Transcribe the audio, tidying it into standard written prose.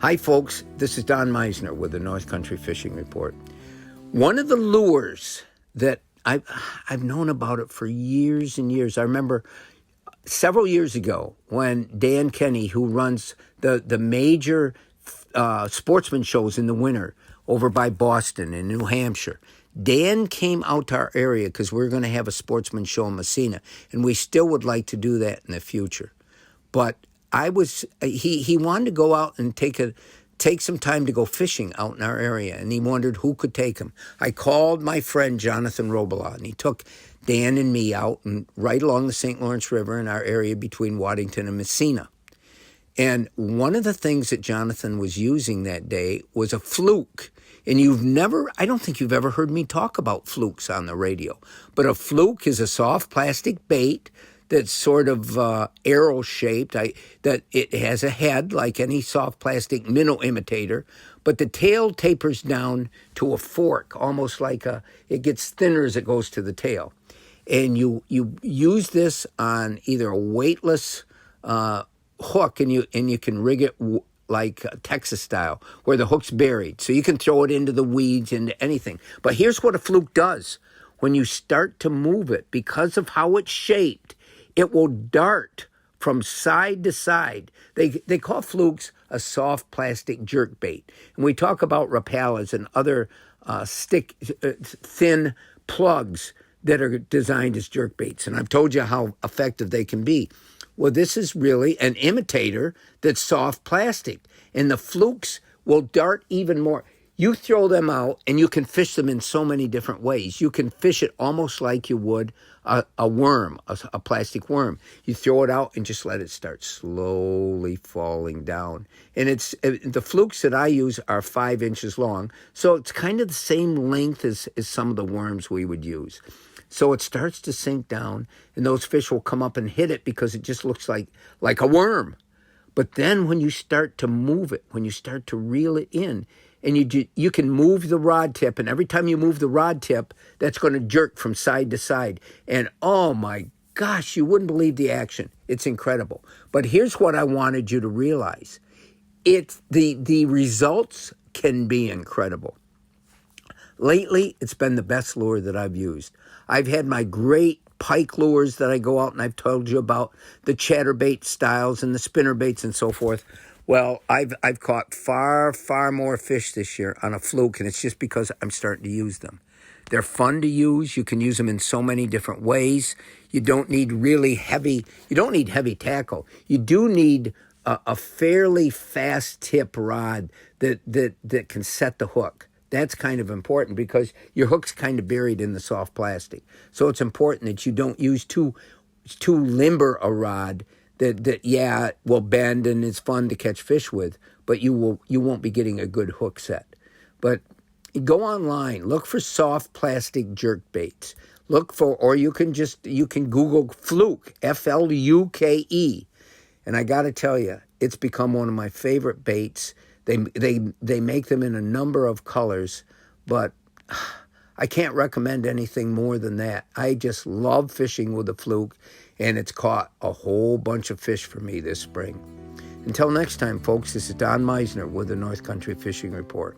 Hi, folks. This is Don Meisner with the North Country Fishing Report. One of the lures that I've known about it for years and years. I remember several years ago when Dan Kenny, who runs the major sportsman shows in the winter over by Boston and New Hampshire, Dan came out to our area because we were going to have a sportsman show in Messina, and we still would like to do that in the future. But he wanted to go out and take some time to go fishing out in our area, and he wondered who could take him. I called my friend Jonathan Robelot, and he took Dan and me out and right along the St. Lawrence River in our area between Waddington and Messina. And one of the things that Jonathan was using that day was a fluke. And I don't think you've ever heard me talk about flukes on the radio. But a fluke is a soft plastic bait that's sort of arrow-shaped, that it has a head like any soft plastic minnow imitator, but the tail tapers down to a fork, almost like it gets thinner as it goes to the tail. And you use this on either a weightless hook, and you can rig it like Texas style, where the hook's buried. So you can throw it into the weeds, into anything. But here's what a fluke does. When you start to move it, because of how it's shaped, it will dart from side to side. They call flukes a soft plastic jerk bait. And we talk about rapalas and other thin plugs that are designed as jerk baits. And I've told you how effective they can be. Well, this is really an imitator that's soft plastic. And the flukes will dart even more. You throw them out, and you can fish them in so many different ways. You can fish it almost like you would a worm, a plastic worm. You throw it out and just let it start slowly falling down. And the flukes that I use are 5 inches long, so it's kind of the same length as some of the worms we would use. So it starts to sink down, and those fish will come up and hit it because it just looks like a worm. But then when you start to move it, when you start to reel it in, and you can move the rod tip, and every time you move the rod tip, that's going to jerk from side to side. And oh my gosh, you wouldn't believe the action. It's incredible. But here's what I wanted you to realize. The results can be incredible. Lately, it's been the best lure that I've used. I've had my great pike lures that I go out and I've told you about, the chatterbait styles and the spinner baits and so forth. Well, I've caught far, far more fish this year on a fluke, and it's just because I'm starting to use them. They're fun to use. You can use them in so many different ways. You don't need heavy tackle. You do need a fairly fast tip rod that can set the hook. That's kind of important because your hook's kind of buried in the soft plastic. So it's important that you don't use too limber a rod that will bend and is fun to catch fish with, but you won't be getting a good hook set. But go online, look for soft plastic jerk baits. Or you can Google fluke, F-L-U-K-E. And I got to tell you, it's become one of my favorite baits. They make them in a number of colors, but I can't recommend anything more than that. I just love fishing with a fluke, and it's caught a whole bunch of fish for me this spring. Until next time, folks, this is Don Meisner with the North Country Fishing Report.